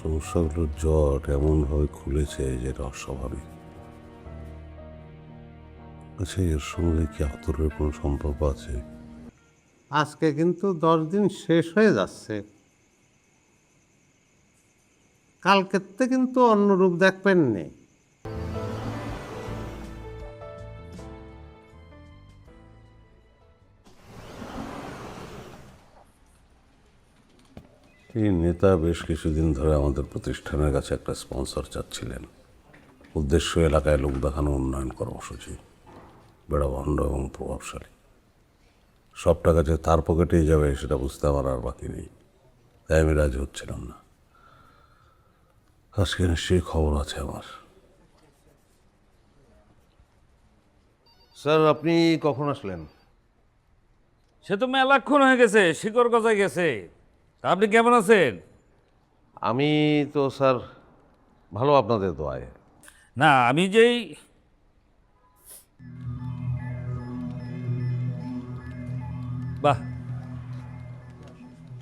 সমস্যাগুলোর জট এমনভাবে খুলেছে যেটা অস্বাভাবিক। আচ্ছা, এর সঙ্গে কি আতরের কোনো সম্পর্ক আছে? আজকে কিন্তু 10 দিন শেষ হয়ে যাচ্ছে। কালকেতে কিন্তু অন্য রূপ দেখবেন নে। এই নেতা বেশ কিছুদিন ধরে আমাদের প্রতিষ্ঠানের কাছে একটা স্পন্সর চাচ্ছিলেন। উদ্দেশ্য এলাকায় লোক দেখানো উন্নয়ন কর্মসূচি। বেড়া ভণ্ড এবং প্রভাবশালী। সব টাকা যে তার পকেটেই যাবে সেটা বুঝতে আমার আর বাকি নেই, তাই আমি রাজি হচ্ছিলাম না। আজকে নিশ্চয়ই খবর আছে আমার। স্যার, আপনি কখন আসলেন? সে তো মেলাক্ষণ হয়ে গেছে, শিকড় গজায় গেছে। তা আপনি কেমন আছেন? আমি তো স্যার ভালো, আপনাদের দোয়ায়। না, আমি যেই বাহ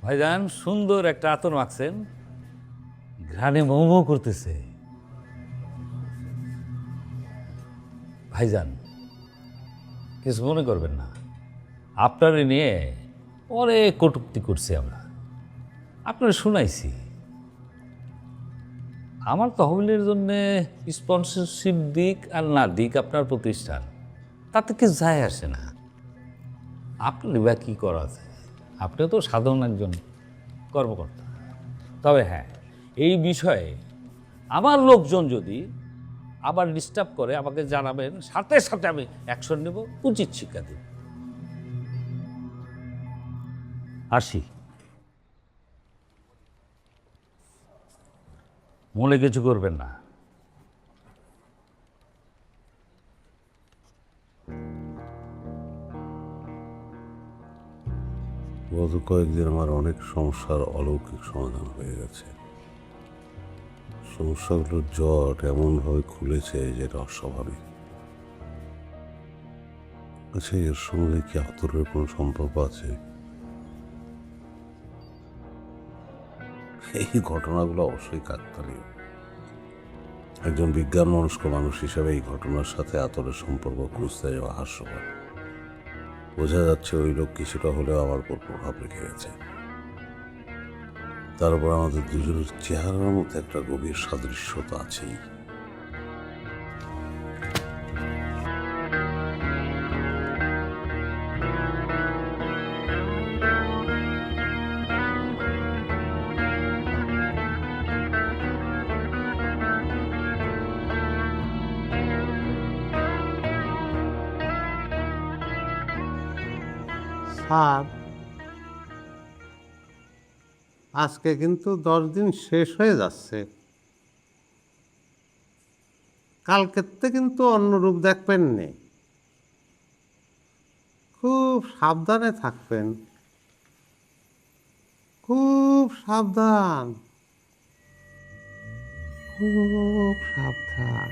ভাইজান, সুন্দর একটা আতর মাখছেন, ঘ্রাণে মৌ করতেছে। ভাইজান, কিছু মনে করবেন না, আপনারে নিয়ে অনেক কটূক্তি করছি আমরা, আপনারা শুনাইছি। আমার তহবিলের জন্যে স্পন্সরশিপ দিক আর না দিক আপনার প্রতিষ্ঠান, তাতে কিছু যায় আসে না। আপনার বা কী করা আছে? আপনিও তো সাধারণ একজন কর্মকর্তা। তবে হ্যাঁ, এই বিষয়ে আমার লোকজন যদি আবার ডিস্টার্ব করে আমাকে জানাবেন, সাথে সাথে আমি অ্যাকশন নেব, উচিত শিক্ষা দেব। আসি, মনে কিছু করবেন না। গত কয়েকদিন আমার অনেক সমস্যার অলৌকিক সমাধান হয়ে গেছে। সমস্যাগুলোর জট এমনভাবে খুলেছে যেটা অস্বাভাবিক। আচ্ছা, এর সঙ্গে কি আতরের কোনো সম্পর্ক আছে? এই ঘটনাগুলো অবশ্যই কাকতালীয়। একজন বিজ্ঞান মনস্ক মানুষ হিসেবে এই ঘটনার সাথে আতরের সম্পর্ক খুঁজতে যাওয়া হাস্যকর। বোঝা যাচ্ছে ওই লোক কিছুটা হলেও আমার উপর প্রভাব রেখে গেছে। তার উপর আমাদের দুজনের চেহারার মধ্যে একটা গভীর সাদৃশ্যতা আছেই। স্যার, আজকে কিন্তু 10 দিন শেষ হয়ে যাচ্ছে। কালকেতে কিন্তু অন্য রূপ দেখবেন নে। খুব সাবধানে থাকবেন, খুব সাবধান, খুব সাবধান।